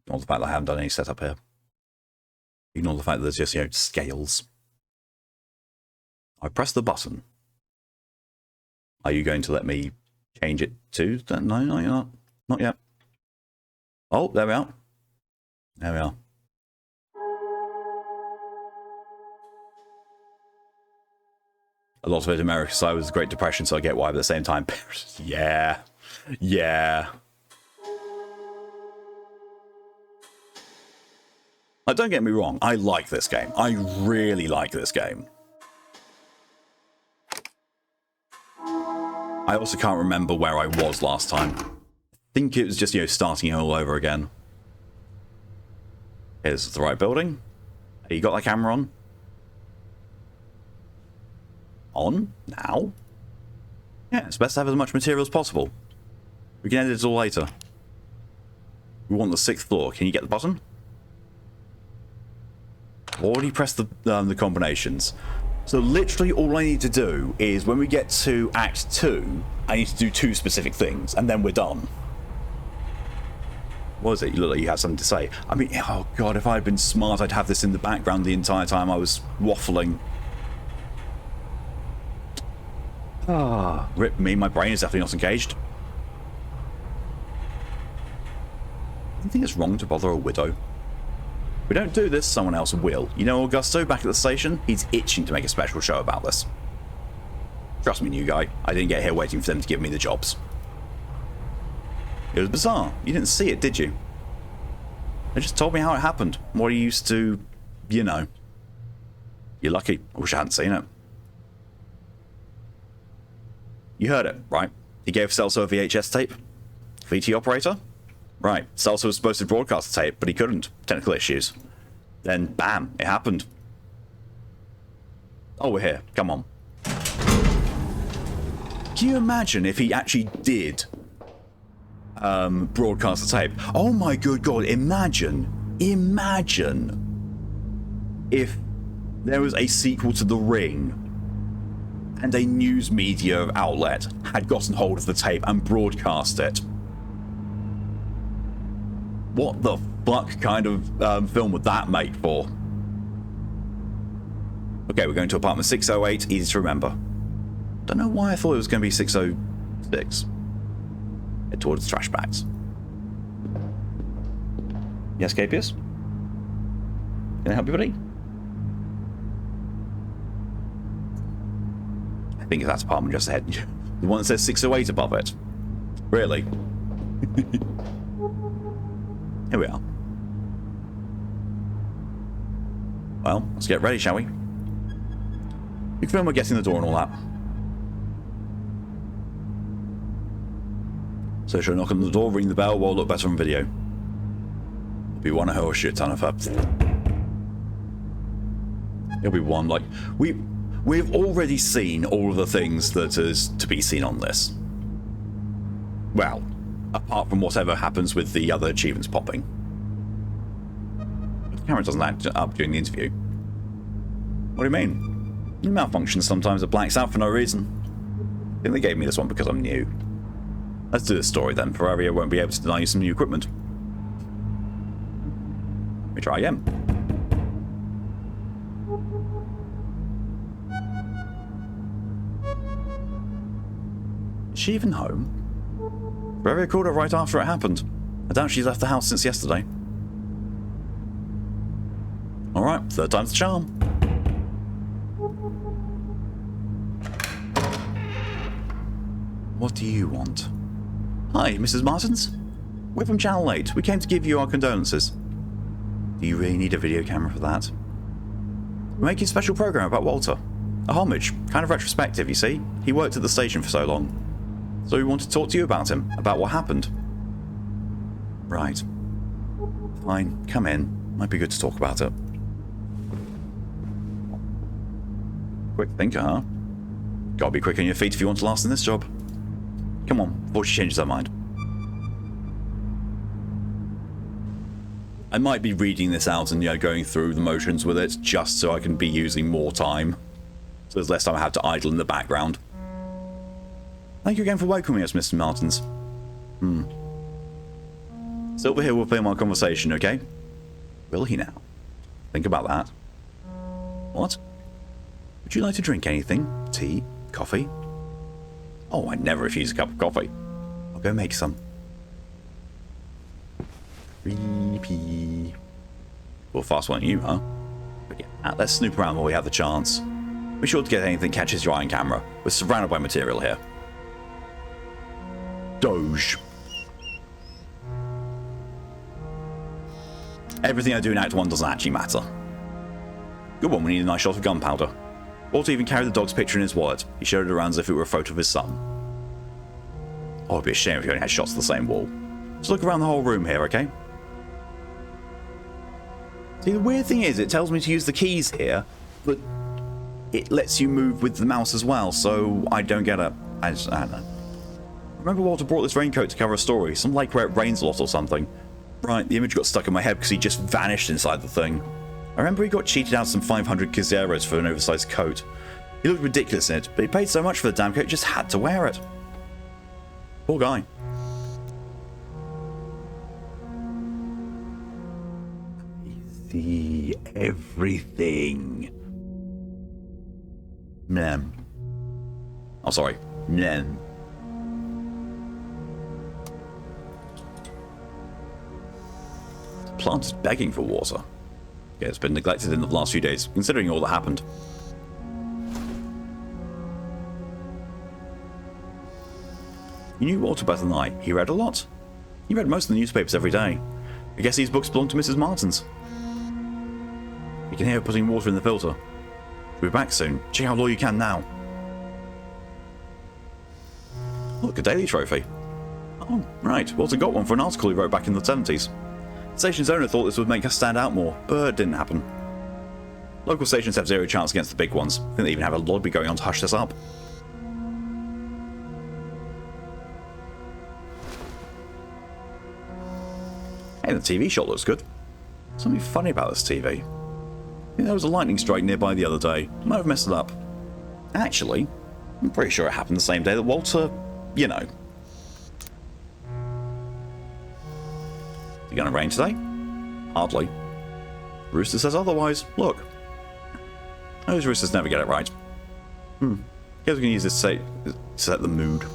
Ignore the fact that I haven't done any setup here. Ignore the fact that there's just, you know, scales. I press the button. Are you going to let me change it to? No, no, you're not. Not yet. Oh, there we are. There we are. A lot of it in America, so I was the Great Depression, so I get why, but at the same time, yeah. Yeah. Like, don't get me wrong, I like this game. I really like this game. I also can't remember where I was last time. I think it was just, you know, starting all over again. Is the right building? You got that camera on? On? Now? Yeah, it's best to have as much material as possible. We can edit it all later. We want the 6th floor. Can you get the button? Already pressed the combinations. So literally all I need to do is when we get to Act 2, I need to do 2 specific things, and then we're done. What was it? You look like you had something to say. I mean, oh god, if I'd been smart, I'd have this in the background the entire time I was waffling. Ah, rip me, my brain is definitely not engaged. I think it's wrong to bother a widow. If we don't do this, someone else will. You know Augusto back at the station? He's itching to make a special show about this. Trust me, new guy. I didn't get here waiting for them to give me the jobs. It was bizarre. You didn't see it, did you? They just told me how it happened. What he used to, you know. You're lucky. I wish I hadn't seen it. You heard it, right? He gave Celso a VHS tape. VT operator? Right. Celso was supposed to broadcast the tape, but he couldn't. Technical issues. Then, bam, it happened. Oh, we're here. Come on. Can you imagine if he actually did broadcast the tape? Oh my good god, imagine if there was a sequel to The Ring and a news media outlet had gotten hold of the tape and broadcast it. What the fuck kind of film would that make for? Okay, we're going to apartment 608, easy to remember. Don't know why I thought it was going to be 606. Head towards the trash bags. Yes, Capius? Can I help you, buddy? I think that's apartment just ahead. The one that says 608 above it. Really? Here we are. Well, let's get ready, shall we? Confirm we're getting the door and all that. So she'll knock on the door, ring the bell, will look better on video. It'll be one of her or shit ton of her. It'll be one, like, we've already seen all of the things that is to be seen on this. Well, apart from whatever happens with the other achievements popping. But the camera doesn't act up during the interview. What do you mean? It malfunctions sometimes, it blacks out for no reason. I think they gave me this one because I'm new. Let's do this story then. Ferraria won't be able to deny you some new equipment. Let me try again. Is she even home? Ferraria called her right after it happened. I doubt she's left the house since yesterday. Alright, 3rd time's the charm. What do you want? Hi, Mrs. Martins. We're from Channel 8. We came to give you our condolences. Do you really need a video camera for that? We're making a special program about Walter. A homage, kind of retrospective, you see. He worked at the station for so long. So we want to talk to you about him, about what happened. Right. Fine, come in. Might be good to talk about it. Quick thinker, huh? Gotta be quick on your feet if you want to last in this job. Come on, before she changes her mind. I might be reading this out and, you know, going through the motions with it just so I can be using more time. So there's less time I have to idle in the background. Thank you again for welcoming us, Mr. Martins. Silver here will film our conversation, okay? Will he now? Think about that. What? Would you like to drink anything? Tea? Coffee? Oh, I'd never refuse a cup of coffee. I'll go make some. Creepy. Well, fast one you, huh? But yeah, let's snoop around while we have the chance. Be sure to get anything that catches your eye on camera. We're surrounded by material here. Doge. Everything I do in Act 1 doesn't actually matter. Good one, we need a nice shot of gunpowder. Walter even carried the dog's picture in his wallet. He showed it around as if it were a photo of his son. Oh, it'd be a shame if you only had shots of the same wall. Just look around the whole room here, okay? See, the weird thing is, it tells me to use the keys here, but it lets you move with the mouse as well, so I don't get it. I don't know. Remember Walter brought this raincoat to cover a story, some like where it rains a lot or something. Right, the image got stuck in my head because he just vanished inside the thing. I remember he got cheated out some 500 Quiseros for an oversized coat. He looked ridiculous in it, but he paid so much for the damn coat, he just had to wear it. Poor guy. I see everything. Nem. Oh, sorry. Nem. The plant is begging for water. Yeah, it's been neglected in the last few days, considering all that happened. You knew Walter better than I. He read a lot. He read most of the newspapers every day. I guess these books belong to Mrs. Martin's. You can hear her putting water in the filter. We'll be back soon. Check out all you can now. Look, a daily trophy. Oh, right. Walter got one for an article he wrote back in the 70s. The station's owner thought this would make us stand out more, but it didn't happen. Local stations have zero chance against the big ones. I think they even have a lobby going on to hush this up. Hey, the TV shot looks good. Something funny about this TV. I think there was a lightning strike nearby the other day. I might have messed it up. Actually, I'm pretty sure it happened the same day that Walter, you know. Is it gonna rain today? Hardly. Rooster says otherwise. Look. Those roosters never get it right. Guess we can use this to set the mood.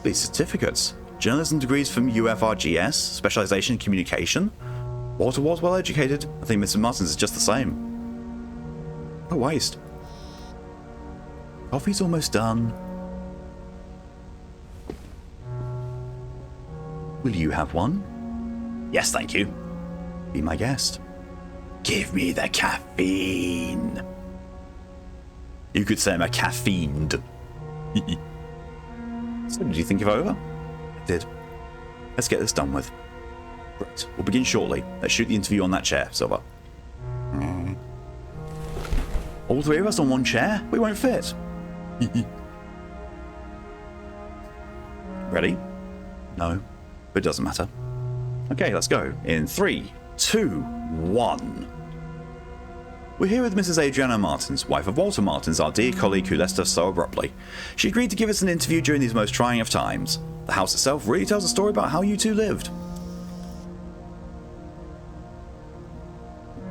These certificates. Journalism degrees from UFRGS, specialization in communication. Walter was well educated. I think Mr. Martin's is just the same. What a waste. Coffee's almost done. Will you have one? Yes, thank you. Be my guest. Give me the caffeine. You could say I'm a caffeined. So, did you think it over? I did. Let's get this done with. Right, we'll begin shortly. Let's shoot the interview on that chair, Silver. All three of us on one chair? We won't fit. Ready? No, but it doesn't matter. Okay, let's go. In 3, 2, 1. We're here with Mrs. Adriana Martins, wife of Walter Martins, our dear colleague who left us so abruptly. She agreed to give us an interview during these most trying of times. The house itself really tells a story about how you two lived.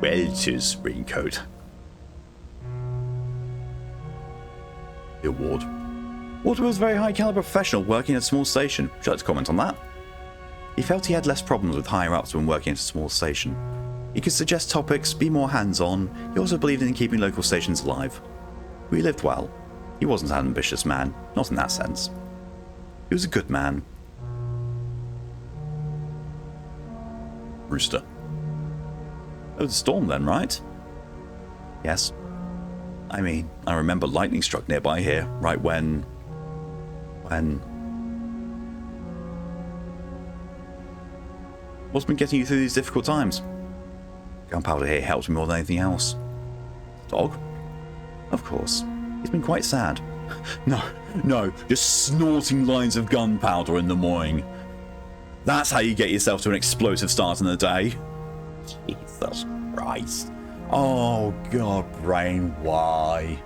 Walter's raincoat. The award. Walter was a very high caliber professional working at a small station. Would you like to comment on that? He felt he had less problems with higher ups when working at a small station. He could suggest topics, be more hands-on. He also believed in keeping local stations alive. We lived well. He wasn't an ambitious man, not in that sense. He was a good man. Rooster. Oh, the storm then, right? Yes. I mean, I remember lightning struck nearby here, right when... What's been getting you through these difficult times? Gunpowder here helped me more than anything else. Dog? Of course. He's been quite sad. No, just snorting lines of gunpowder in the morning. That's how you get yourself to an explosive start in the day. Jesus Christ. Oh, God, Brain, why?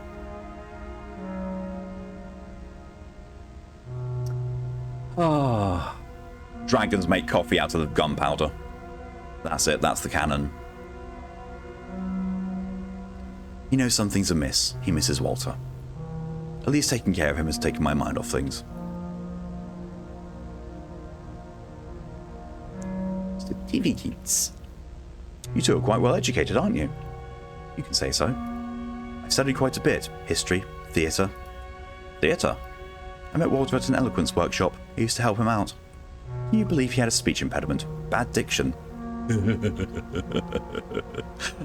Ah. Dragons make coffee out of gunpowder. That's it, that's the canon. He knows something's amiss. He misses Walter. At least taking care of him has taken my mind off things. You two are quite well educated, aren't you? You can say so. I've studied quite a bit. History, theatre. Theatre? I met Walter at an eloquence workshop. I used to help him out. Can you believe he had a speech impediment? Bad diction.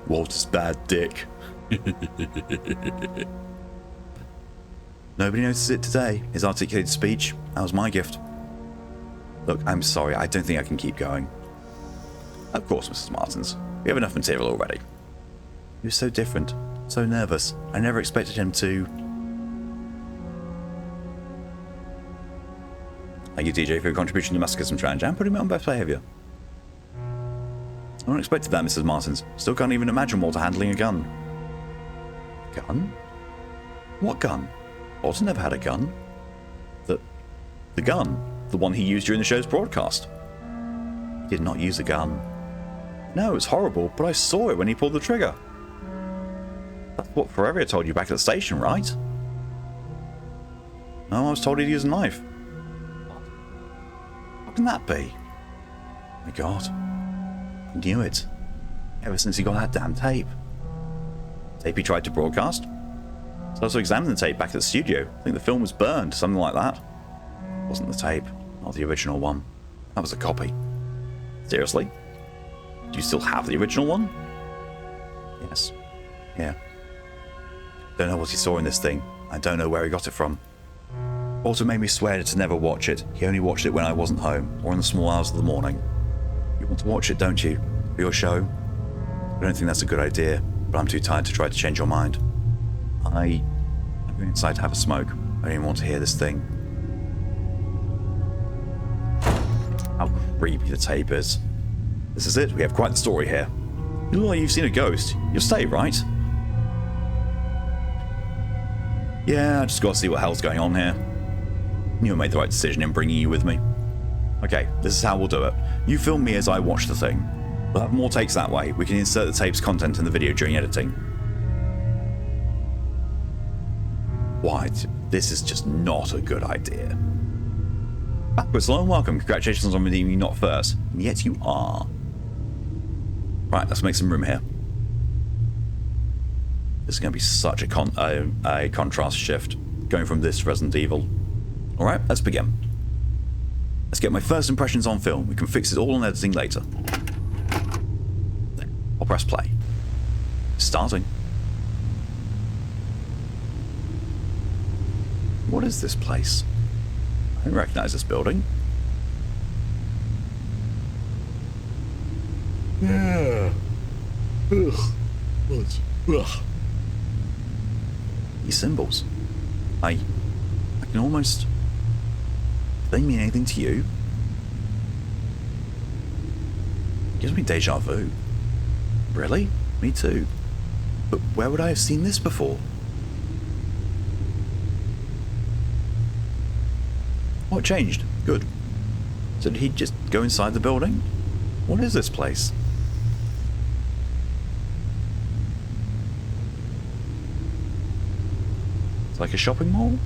Walter's bad dick. Nobody notices it today. His articulated speech, that was my gift. Look, I'm sorry, I don't think I can keep going. Of course, Mrs. Martins. We have enough material already. He was so different, so nervous. I never expected him to... Thank you, DJ, for your contribution to masochism challenge and putting me on best behaviour. I unexpected that, Mrs. Martins. Still can't even imagine Walter handling a gun. Gun? What gun? Walter never had a gun. The gun. The one he used during the show's broadcast. He did not use a gun. No, it was horrible, but I saw it when he pulled the trigger. That's what Ferreira told you back at the station, right? No, I was told he'd use a knife. What can that be? My God. I knew it. Ever since he got that damn tape. Tape he tried to broadcast? So I also examined the tape back at the studio. I think the film was burned, something like that. It wasn't the tape, not the original one. That was a copy. Seriously? Do you still have the original one? Yes. Yeah. Don't know what he saw in this thing. I don't know where he got it from. Walter made me swear to never watch it. He only watched it when I wasn't home, or in the small hours of the morning. You want to watch it, don't you? For your show? I don't think that's a good idea, but I'm too tired to try to change your mind. I'm going inside to have a smoke. I don't even want to hear this thing. How creepy the tape is. This is it, we have quite the story here. You look like you've seen a ghost. You'll stay, right? Yeah, I just got to see what hell's going on here. You made the right decision in bringing you with me. Okay, this is how we'll do it. You film me as I watch the thing. We'll have more takes that way. We can insert the tape's content in the video during editing. Why? This is just not a good idea. Backwards, hello and welcome. Congratulations on redeeming Not First. And yet you are. Right, let's make some room here. This is going to be such a contrast shift, going from this to Resident Evil. Alright, let's begin. Let's get my first impressions on film. We can fix it all on editing later. There, I'll press play. Starting. What is this place? I don't recognize this building. Yeah. Ugh. What? Ugh. These symbols. I can almost... Do they mean anything to you? It gives me deja vu. Really? Me too. But where would I have seen this before? What changed? Good. So did he just go inside the building? What is this place? It's like a shopping mall?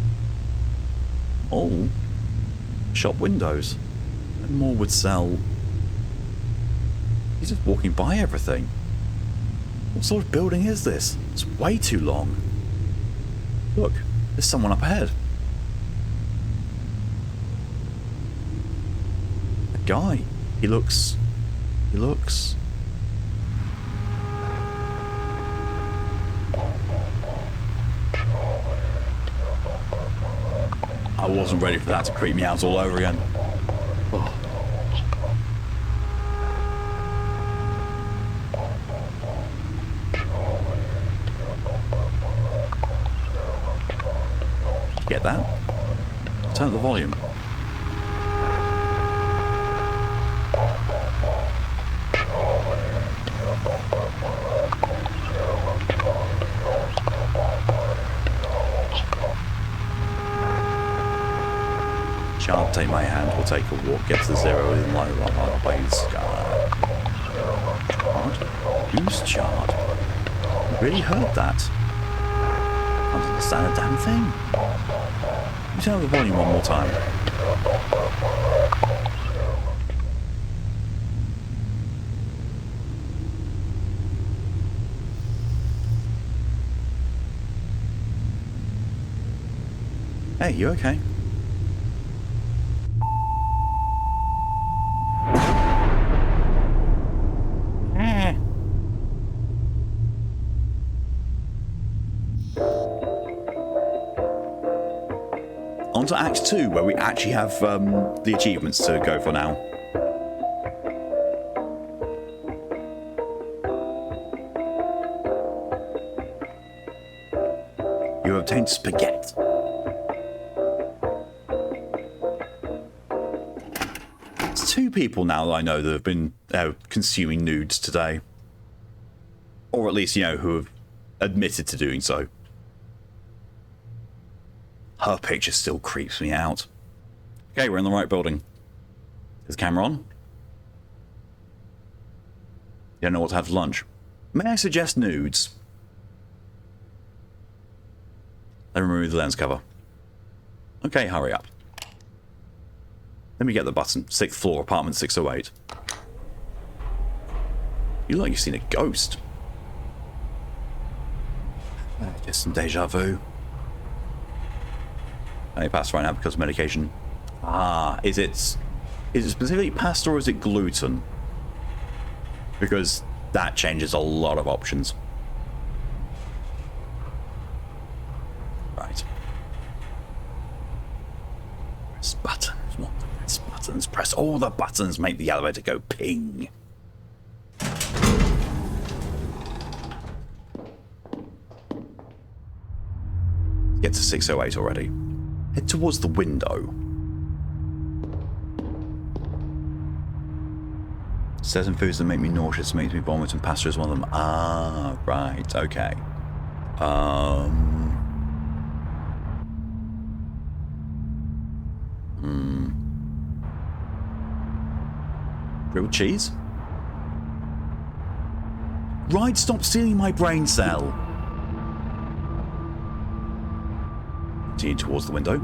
Oh. Shop windows. No more would sell. He's just walking by everything. What sort of building is this? It's way too long. Look, there's someone up ahead. A guy. He looks... I wasn't ready for that to creep me out all over again. Oh. Get that? Turn up the volume. Chard, take my hand, we'll take a walk, get to zero in line with our ways. Chard? Who's Chard? I really heard that. I can't understand a damn thing. Can you turn up the volume one more time? Hey, you okay? On to Act 2, where we actually have the achievements to go for now. You obtained spaghetti. It's 2 people now that I know that have been consuming nudes today. Or at least, you know, who have admitted to doing so. Her picture still creeps me out. Okay, we're in the right building. Is the camera on? You don't know what to have for lunch. May I suggest nudes? Let me remove the lens cover. Okay, hurry up. Let me get the button. 6th floor, apartment 608. You look like you've seen a ghost. Just some deja vu. I pass right now because of medication. Ah, is it specifically pasta or is it gluten? Because that changes a lot of options. Right. Press buttons. What? Press buttons. Press all the buttons. Make the elevator go ping. Get to 608 already. Head towards the window. Certain foods that make me nauseous, makes me vomit, and pasta is one of them. Ah, right, okay. Grilled cheese? Right, stop stealing my brain cell. Continue towards the window.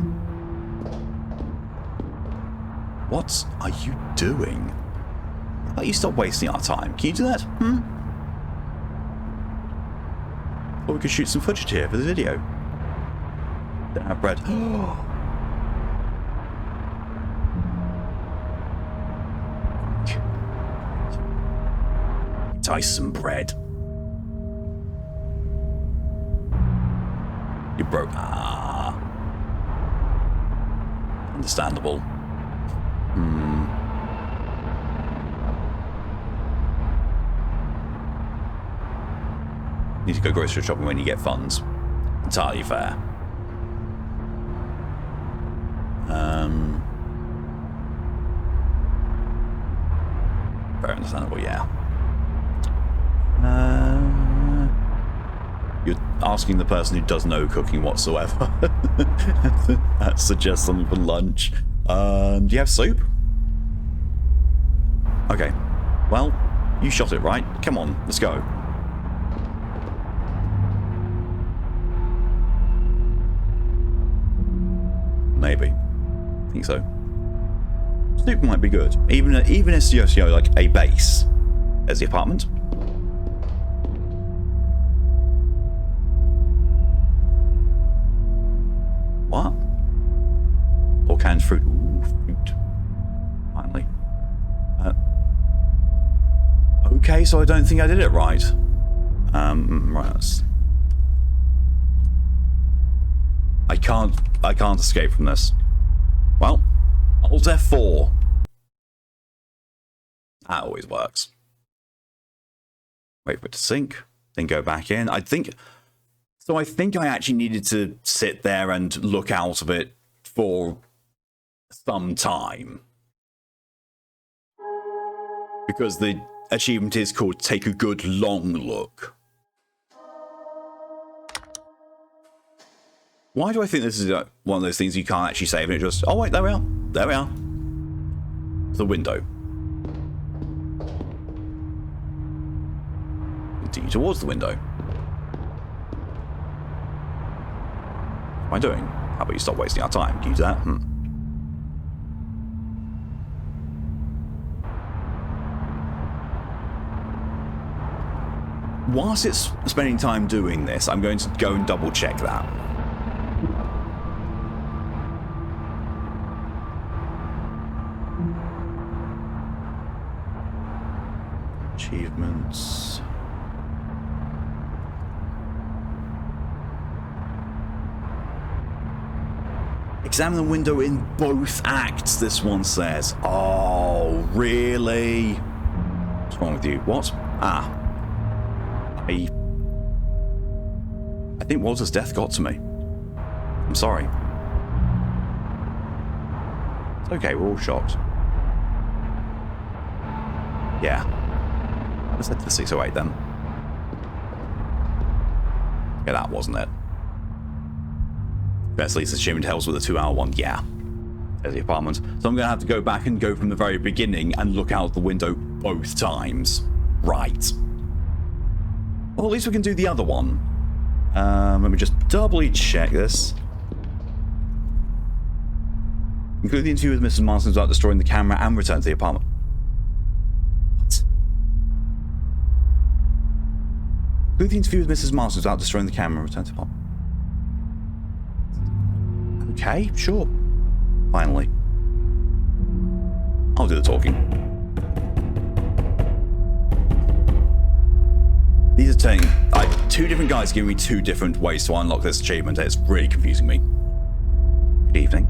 What are you doing? How about you stop wasting our time? Can you do that? Or we could shoot some footage here for the video. Don't have bread. Dice some bread. You broke. Understandable. Need to go grocery shopping when you get funds. Entirely fair. Very understandable, yeah. You're asking the person who does no cooking whatsoever. That suggests something for lunch. Do you have soup? Okay. Well, you shot it, right? Come on, let's go. Maybe. I think so. Soup might be good. Even as just, you know, like a base. As the apartment. What? Or canned fruit. Ooh, fruit. Finally. Okay, so I don't think I did it right. Right. I can't escape from this. Well, Alt F4. That always works. Wait for it to sync, then go back in. I think I actually needed to sit there and look out of it for some time. Because the achievement is called Take a Good Long Look. Why do I think this is one of those things you can't actually save and it just... Oh, wait, there we are. there we are. The window. Continue towards the window. What am I doing? How about you stop wasting our time? Can you do that? Whilst it's spending time doing this, I'm going to go and double check that. Achievements. Examine the window in both acts, this one says. Oh, really? What's wrong with you? What? Ah. I think Walter's death got to me. I'm sorry. It's okay, we're all shocked. Yeah. Let's head to the 608 then. Yeah, that wasn't it. Best least assuming Hells with a 2-hour one. Yeah. There's the apartment. So I'm going to have to go back and go from the very beginning and look out the window both times. Right. Well, at least we can do the other one. Let me just doubly check this. Conclude the interview with Mrs. Marston without destroying the camera and return to the apartment. What? Conclude the interview with Mrs. Marston without destroying the camera and return to the apartment. Okay, sure. Finally. I'll do the talking. These are saying, two different guys giving me two different ways to unlock this achievement. It's really confusing me. Good evening.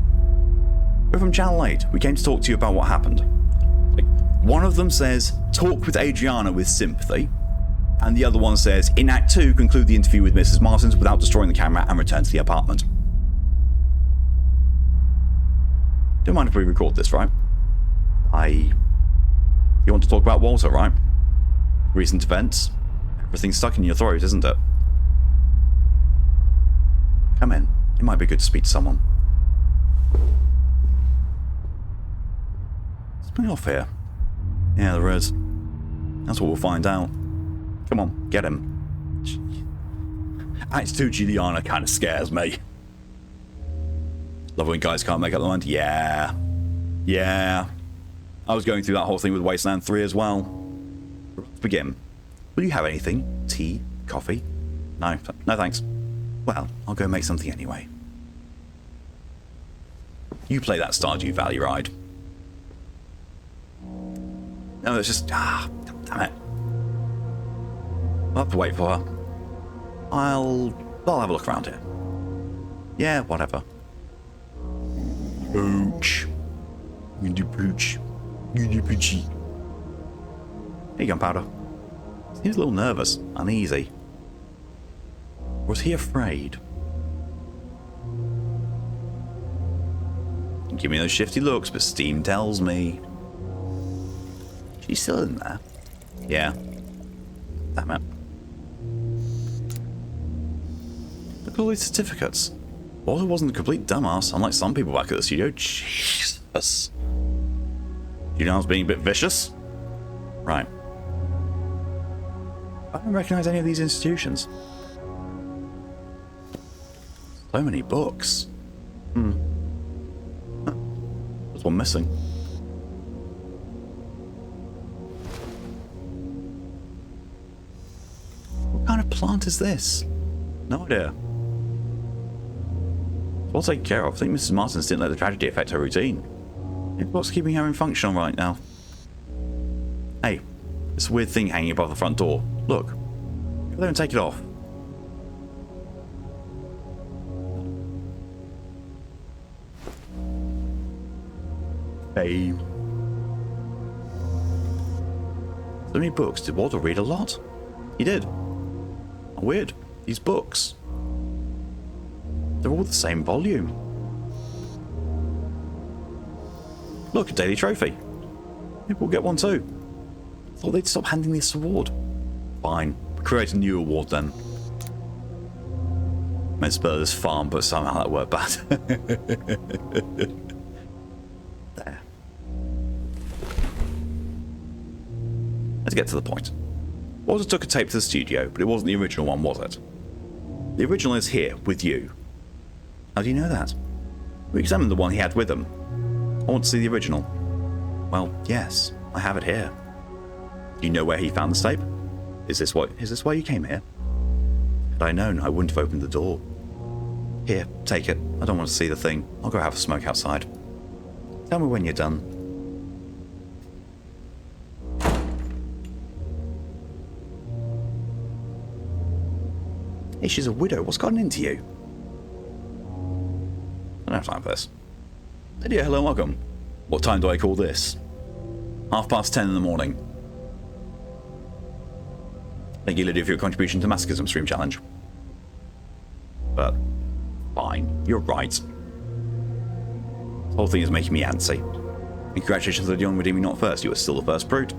We're from Channel 8. We came to talk to you about what happened. One of them says, talk with Adriana with sympathy. And the other one says, in Act 2, conclude the interview with Mrs. Martins without destroying the camera and return to the apartment. Don't mind if we record this, right? You want to talk about Walter, right? Recent events. Everything's stuck in your throat, isn't it? Come in. It might be good to speak to someone. Something off here. Yeah, there is. That's what we'll find out. Come on, get him. Act 2 Juliana kind of scares me. Love when guys can't make up their mind. Yeah. Yeah. I was going through that whole thing with Wasteland 3 as well. Let's begin. Will you have anything? Tea? Coffee? No. No thanks. Well, I'll go make something anyway. You play that Stardew Valley ride. No, it's just... damn it. I'll have to wait for her. I'll have a look around here. Yeah, whatever. Pooch. You do pooch. You do poochy. Here you go, Powder. Seems a little nervous, uneasy. Was he afraid? Give me those shifty looks, but Steam tells me. She's still in there. Yeah. Damn it. Look at all these certificates. Walter wasn't a complete dumbass, unlike some people back at the studio. Jesus. You know I was being a bit vicious? Right. I don't recognize any of these institutions. So many books. There's one missing. What kind of plant is this? No idea. It's well taken care of. I think Mrs. Martins didn't let the tragedy affect her routine. Maybe what's keeping her in function right now? Hey, this weird thing hanging above the front door. Look. Go there and take it off. Fame. So many books. Did Walter read a lot? He did. Oh, weird. These books. They're all the same volume. Look, a daily trophy. Maybe we'll get one too. Thought they'd stop handing this award. Fine. Create a new award then. Meant to spell this farm, but somehow that worked bad. Let's get to the point. Walter took a tape to the studio, but it wasn't the original one, was it? The original is here, with you. How do you know that? We examined the one he had with him. I want to see the original. Well, yes, I have it here. Do you know where he found the tape? Is this why you came here? Had I known, I wouldn't have opened the door. Here, take it. I don't want to see the thing. I'll go have a smoke outside. Tell me when you're done. Hey, she's a widow. What's gotten into you? I don't have time for this. Lydia, hello, welcome. What time do I call this? 10:30 in the morning. Thank you, Lydia, for your contribution to Masochism Stream Challenge. But, fine. You're right. This whole thing is making me antsy. And congratulations, Lydia, on redeeming not first. You were still the first brute.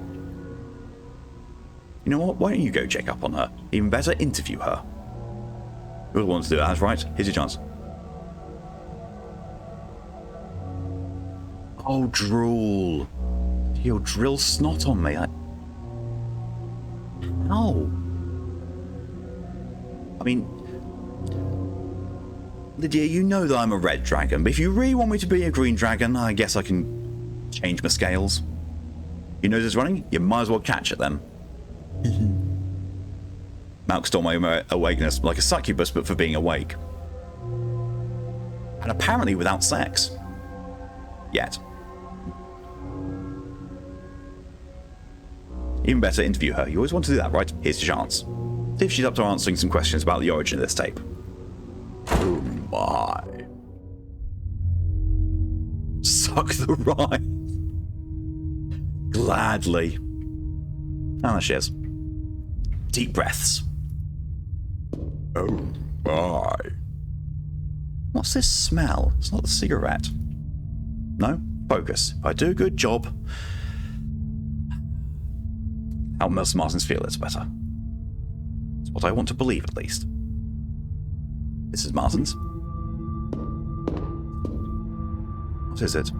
You know what? Why don't you go check up on her? Even better, interview her. You're the one to do that, right? Here's your chance. Oh, drool. You'll drill snot on me. How? I mean, Lydia, you know that I'm a red dragon, but if you really want me to be a green dragon, I guess I can change my scales. Your nose is running? You might as well catch it then. Malk stole my awakeness like a succubus, but for being awake. And apparently without sex. Yet. Even better, interview her. You always want to do that, right? Here's your chance. See if she's up to answering some questions about the origin of this tape. Oh my. Suck the ride. Gladly. And there she is. Deep breaths. Oh my. What's this smell? It's not the cigarette. No? Focus. If I do a good job, how most Martins feel it's better. It's what I want to believe, at least. Mrs. Martins? What is it?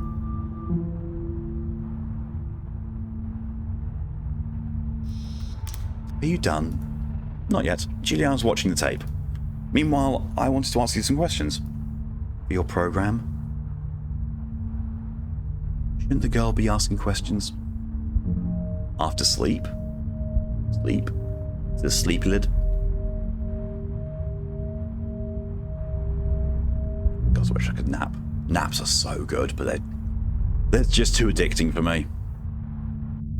Are you done? Not yet. Juliana's watching the tape. Meanwhile, I wanted to ask you some questions. For your program? Shouldn't the girl be asking questions? After sleep? Sleep? Is it a sleepy lid? God, I wish I could nap. Naps are so good, but they're just too addicting for me.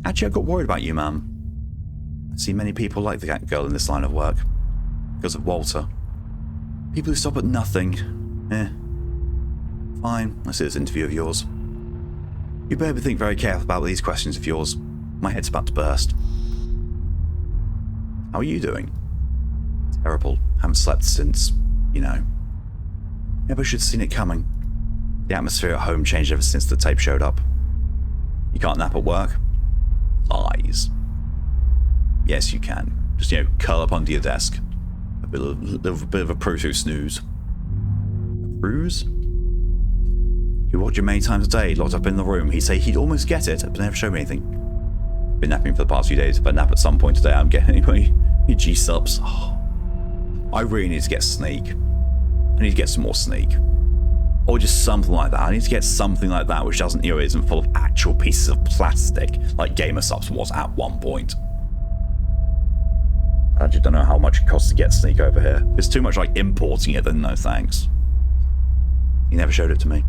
Actually, I got worried about you, ma'am. I see many people like the girl in this line of work. Because of Walter. People who stop at nothing. Fine, I see this interview of yours. You better think very careful about these questions of yours. My head's about to burst. How are you doing? Terrible. Haven't slept since, Never should have seen it coming. The atmosphere at home changed ever since the tape showed up. You can't nap at work? Lies. Yes, you can. Just, curl up under your desk. A bit of a proto-snooze. A cruise? You watch your many times a day, locked up in the room. He'd say he'd almost get it, but never show me anything. Been napping for the past few days. If I nap at some point today, I'm getting your G-subs. Oh, I really need to get Sneak. I need to get some more Sneak. Or just something like that. I need to get something like that which doesn't, isn't full of actual pieces of plastic like Gamer Subs was at one point. I actually don't know how much it costs to get Sneak over here. If it's too much like importing it, then no thanks. He never showed it to me.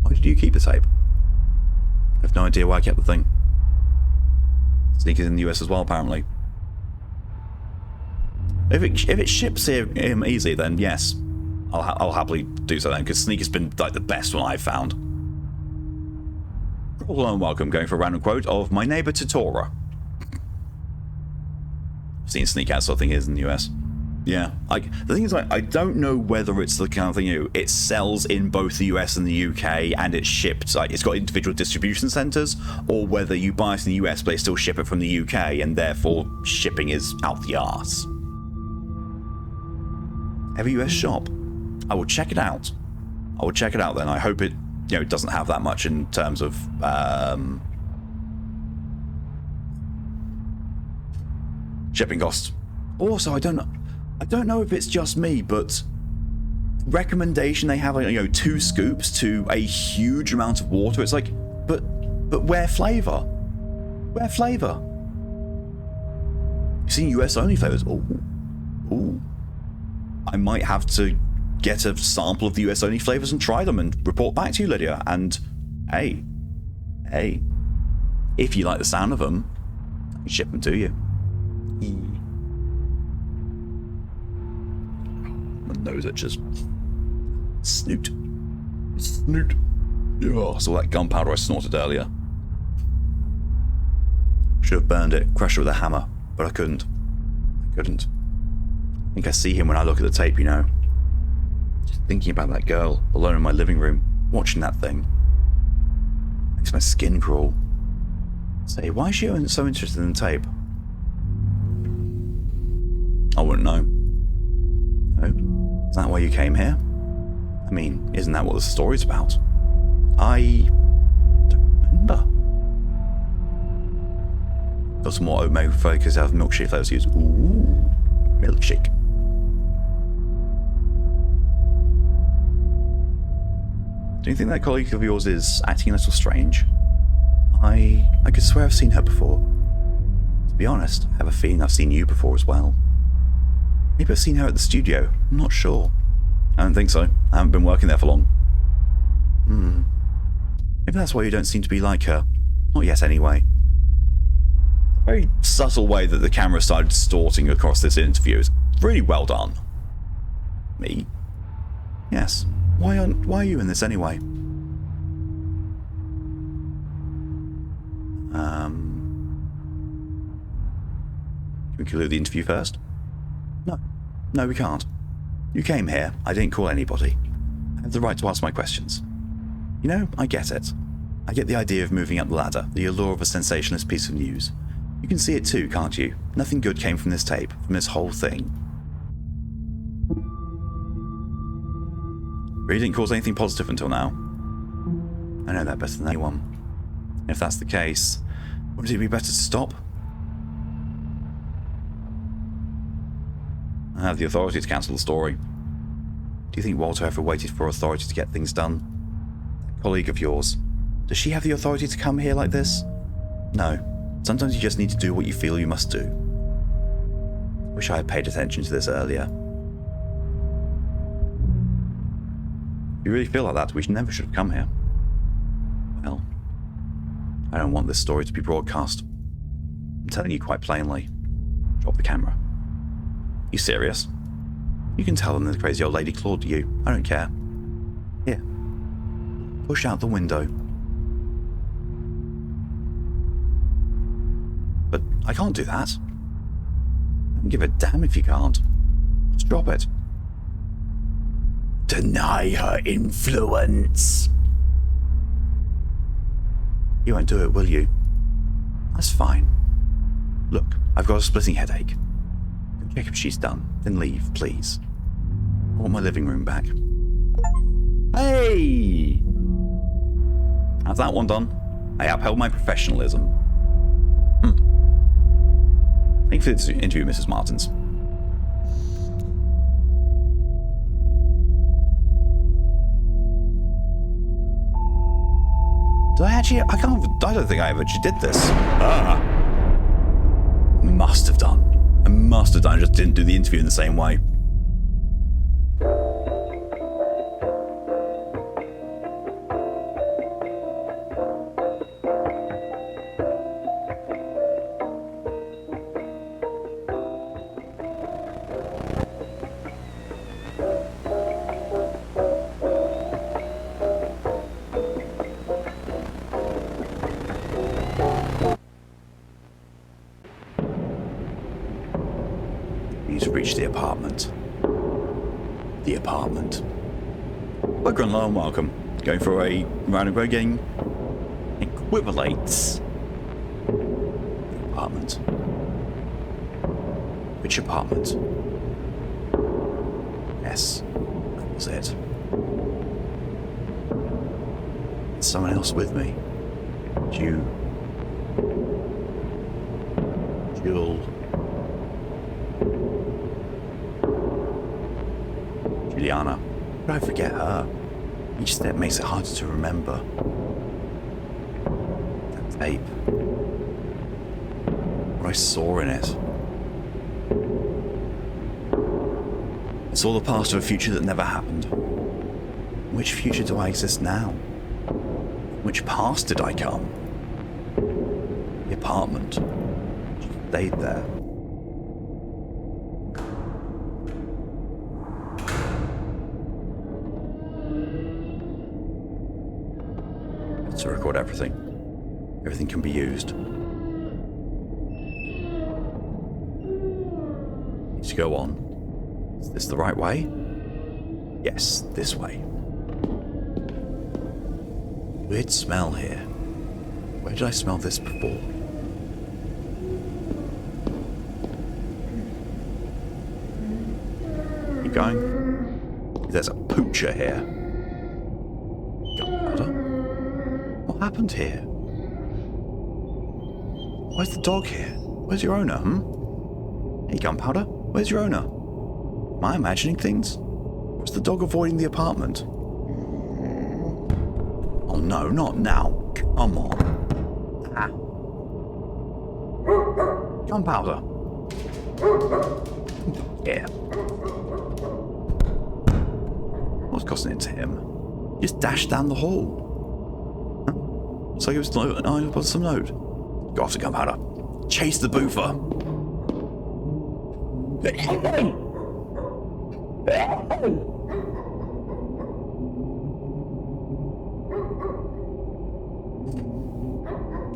Why did you keep the tape? I have no idea why I kept the thing. Sneak is in the US as well, apparently. If it ships here easily, then yes, I'll happily do so then, because Sneak has been like the best one I've found. Hello and welcome, going for a random quote of my neighbour Totora. I've seen Sneak out, so I think it is in the US. Yeah, the thing is, I don't know whether it's the kind of thing, it sells in both the US and the UK, and it's shipped, it's got individual distribution centres, or whether you buy it in the US, but they still ship it from the UK, and therefore shipping is out the arse. every US shop. I will check it out. I will check it out then. I hope it, it doesn't have that much in terms of shipping costs. Also, I don't know if it's just me, but recommendation they have, 2 scoops to a huge amount of water. It's like, but where flavor? Where flavor? You've seen US only flavors. Ooh. I might have to get a sample of the US only flavors and try them and report back to you, Lydia. And hey, if you like the sound of them, I can ship them to you. My nose itches. Snoot. Oh, so that gunpowder I snorted earlier. Should have burned it, crushed it with a hammer, but I couldn't. I think I see him when I look at the tape, Just thinking about that girl, alone in my living room, watching that thing. Makes my skin crawl. Say, why is she so interested in the tape? I wouldn't know. No? Is that why you came here? I mean, isn't that what the story's about? I don't remember. Got some more oatmeal focus out of milkshake flavors used. Ooh, milkshake. Do you think that colleague of yours is acting a little strange? I could swear I've seen her before. To be honest, I have a feeling I've seen you before as well. Maybe I've seen her at the studio. I'm not sure. I don't think so. I haven't been working there for long. Maybe that's why you don't seem to be like her. Not yet, anyway. A very subtle way that the camera started distorting across this interview is really well done. Me? Yes. Why are you in this anyway? Can we conclude the interview first? No, we can't. You came here. I didn't call anybody. I have the right to ask my questions. I get it. I get the idea of moving up the ladder, the allure of a sensationalist piece of news. You can see it too, can't you? Nothing good came from this tape, from this whole thing. Really didn't cause anything positive until now. I know that better than anyone. And if that's the case, wouldn't it be better to stop? I have the authority to cancel the story. Do you think Walter ever waited for authority to get things done? That colleague of yours, does she have the authority to come here like this? No. Sometimes you just need to do what you feel you must do. Wish I had paid attention to this earlier. If you really feel like that, we never should have come here. Well, I don't want this story to be broadcast. I'm telling you quite plainly. Drop the camera. You serious? You can tell them the crazy old lady clawed you. I don't care. Here. Push out the window. But I can't do that. I don't give a damn if you can't. Just drop it. Deny her influence. You won't do it, will you? That's fine. Look, I've got a splitting headache. Go check if she's done, then leave, please. I want my living room back. Hey! How's that one done? I upheld my professionalism. Thank you for this interview, Mrs. Martins. Did I actually? I don't think I ever actually did this. Must have done. I must have done. I just didn't do the interview in the same way. The apartment. The apartment. Welcome and welcome. Going for a round of road getting equivalates. The apartment. Which apartment? Yes, that was it. Someone else with me. Jules. Juliana. How did I forget her? Each step makes it harder to remember. That tape. What I saw in it. It's all the past of a future that never happened. Which future do I exist now? Which past did I come? The apartment. She stayed there. To record everything. Everything can be used. Need to go on. Is this the right way? Yes, this way. Weird smell here. Where did I smell this before? Keep going. There's a poocher here. Gunpowder? What happened here? Where's the dog here? Where's your owner, Hey, Gunpowder, where's your owner? Am I imagining things? Or is the dog avoiding the apartment? Oh no, not now. Come on. Ah. Gunpowder. Yeah. What's costing it to him? Just dash down the hall. Huh? So he was on some note. Go after Gunpowder. Chase the boofer.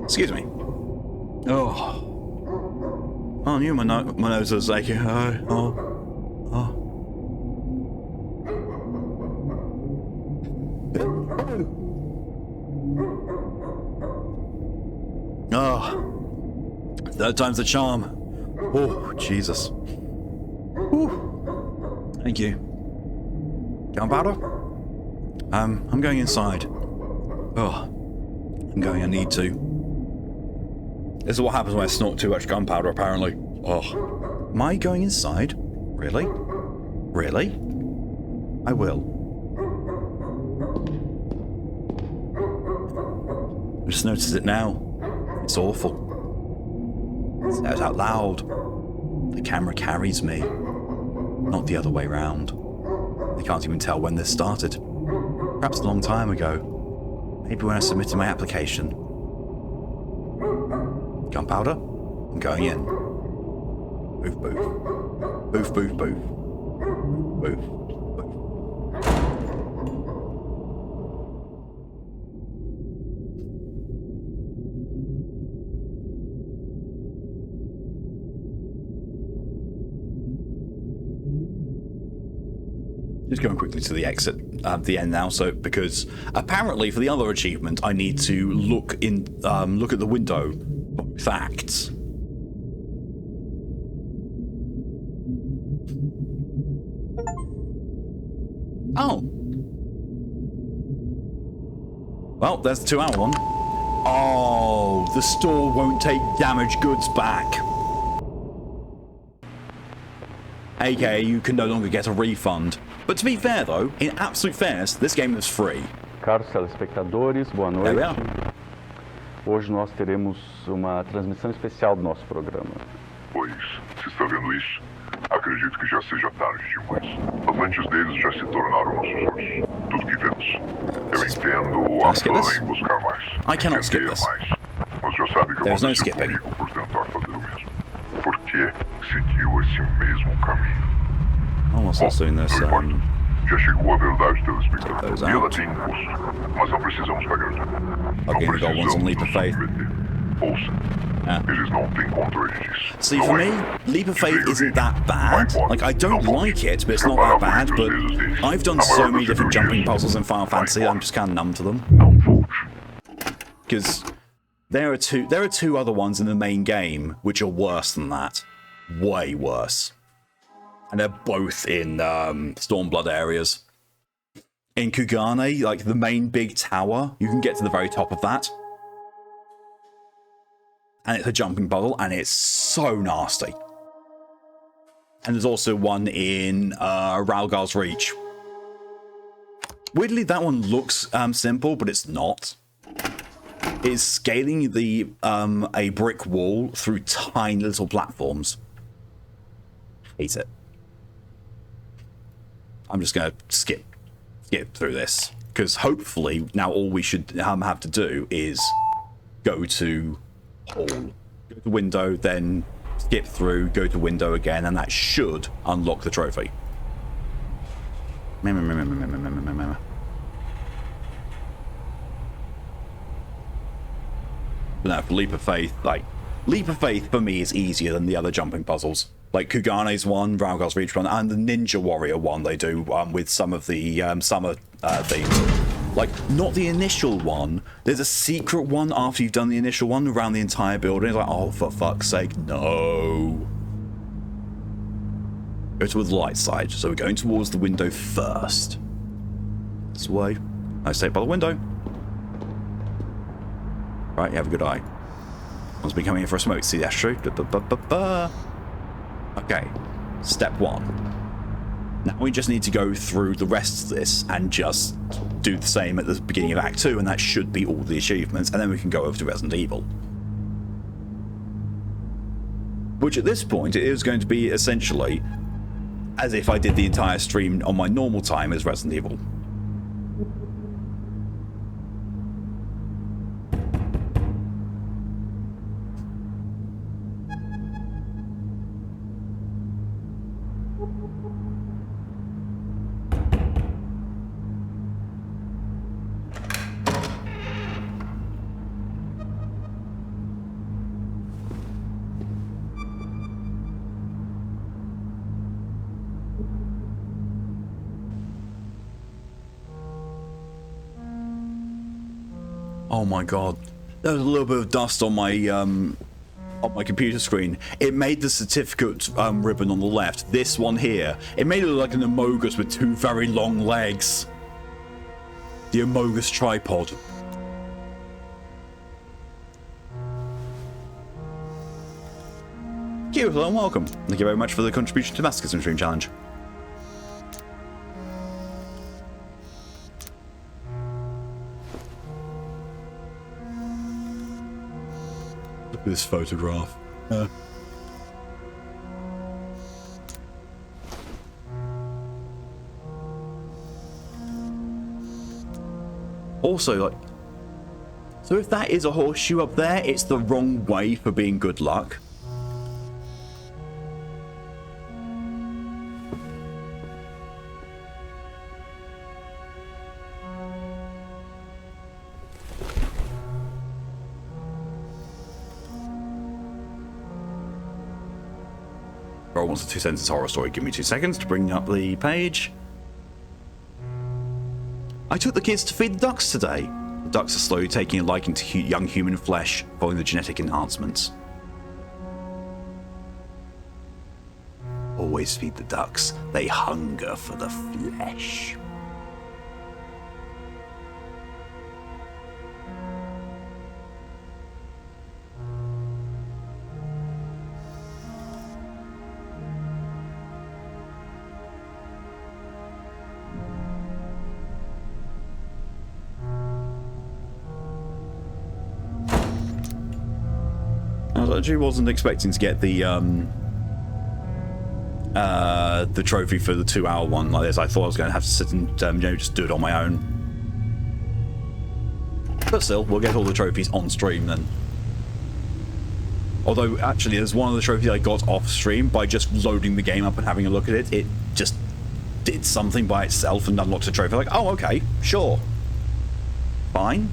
Excuse me. Oh. I knew my nose was aching. Oh. Third time's the charm. Oh, Jesus. Whew. Thank you. Gunpowder? I'm going inside. Oh. I'm going, I need to. This is what happens when I snort too much gunpowder, apparently. Oh. Am I going inside? Really? Really? I will. I just noticed it now. It's awful. Say it out loud. The camera carries me. Not the other way round. I can't even tell when this started. Perhaps a long time ago. Maybe when I submitted my application. Gunpowder? I'm going in. Boof, boof. Boof, boof, boof. Boof, boof. Just going quickly to the exit at the end now, so because apparently for the other achievement I need to look at the window. Facts. Oh. Well, there's the 2-hour one. Oh, the store won't take damaged goods back. AKA, you can no longer get a refund. But to be fair though, in absolute fairness, this game is free. Caros telespectadores, boa noite. There we are. Hoje nós teremos uma transmissão especial do nosso programa. Pois, se está vendo isso, acredito que já seja tarde demais. As lentes deles já se tornaram nossos olhos. Tudo que vemos. Eu entendo a fã em buscar mais. I cannot skip this. Mais. Mas já sabe que There's no aconteceu skipping. comigo por tentar fazer o mesmo. Por que seguiu esse mesmo caminho? Oh, what's this doing this? Já chegou a verdade, telespectador. Those E ela out. tem um custo. Mas não precisamos pagar nada. Não Okay, we got one on Leap of Faith. Ouça, eles não têm controle disso. See, Não for é. me, Leap of Faith isn't that bad. Like, I don't like it, but it's not that bad. But I've done so many different jumping puzzles in Final Fantasy, I'm just kind of numb to them. Não volte. Because there are two other ones in the main game which are worse than that. Way worse. And they're both in Stormblood areas. In Kugane, like the main big tower, you can get to the very top of that. And it's a jumping puzzle, and it's so nasty. And there's also one in Ralgar's Reach. Weirdly, that one looks simple, but it's not. It's scaling the a brick wall through tiny little platforms. Hate it. I'm just going to skip through this, because hopefully now all we should have to do is go to hall, go to window, then skip through, go to window again, and that should unlock the trophy. But no, for Leap of Faith, like, Leap of Faith for me is easier than the other jumping puzzles. Like Kugane's one, Ralgar's Reach one, and the Ninja Warrior one they do with some of the summer themes. Like, not the initial one. There's a secret one after you've done the initial one around the entire building. It's like, oh, for fuck's sake, no. Go to the light side. So we're going towards the window first. This way. I stay by the window. Right, you have a good eye. Someone's been coming in for a smoke. See, that's true. Okay, step one. Now we just need to go through the rest of this and just do the same at the beginning of Act 2, and that should be all the achievements, and then we can go over to Resident Evil. Which at this point, it is going to be essentially as if I did the entire stream on my normal time as Resident Evil. Oh my god. There was a little bit of dust on my computer screen. It made the certificate ribbon on the left, this one here, it made it look like an Amogus with two very long legs. The Amogus tripod. Thank you, hello and welcome. Thank you very much for the contribution to Masochism Stream Challenge. Look at this photograph. Also, like, so if that is a horseshoe up there, it's the wrong way for being good luck. Bro wants a 2-sentence horror story. Give me 2 seconds to bring up the page. I took the kids to feed the ducks today. The ducks are slowly taking a liking to young human flesh following the genetic enhancements. Always feed the ducks. They hunger for the flesh. I actually wasn't expecting to get the trophy for the 2-hour one like this. I thought I was going to have to sit and just do it on my own. But still, we'll get all the trophies on stream then. Although, actually, there's one of the trophies I got off stream by just loading the game up and having a look at it. It just did something by itself and unlocked a trophy. Like, oh, okay, sure. Fine.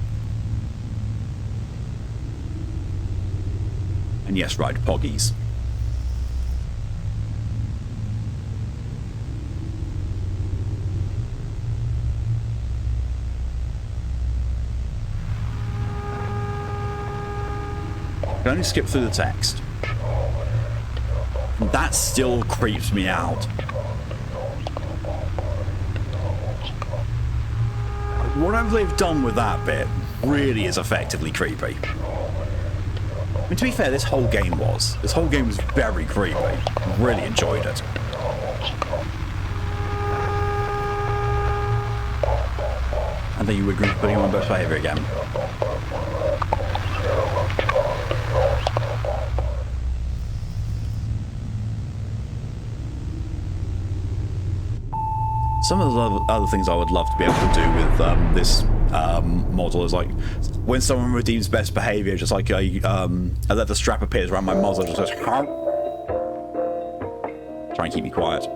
And yes, ride Poggies. I can only skip through the text. That still creeps me out. whatever they've done with that bit really is effectively creepy. I mean, to be fair, this whole game was. This whole game was very creepy. Really enjoyed it. And then you would agree with putting on best behavior again. Some of the other things I would love to be able to do with this model is like when someone redeems best behavior, just like a leather strap appears around my muzzle, just goes, try and keep me quiet.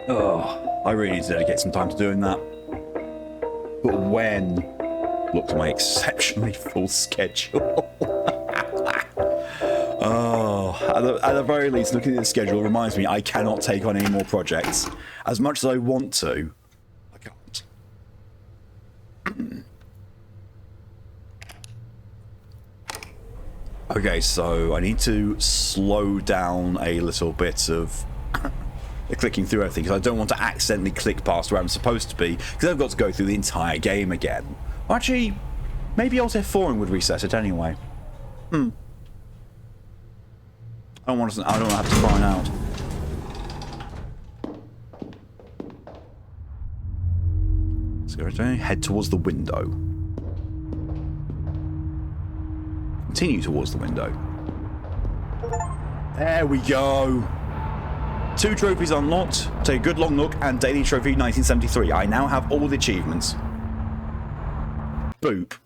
Oh, I really need to dedicate some time to doing that. But when? Look to my exceptionally full schedule. At the very least, looking at the schedule reminds me I cannot take on any more projects. As much as I want to, I can't. Okay, so I need to slow down a little bit of the clicking through everything, because I don't want to accidentally click past where I'm supposed to be, because I've got to go through the entire game again. Or actually, maybe Teleforum would reset it anyway. I don't want to have to find out. Let's go head towards the window. Continue towards the window. There we go. 2 trophies unlocked. Take a good long look, and daily trophy 1973. I now have all the achievements. Boop.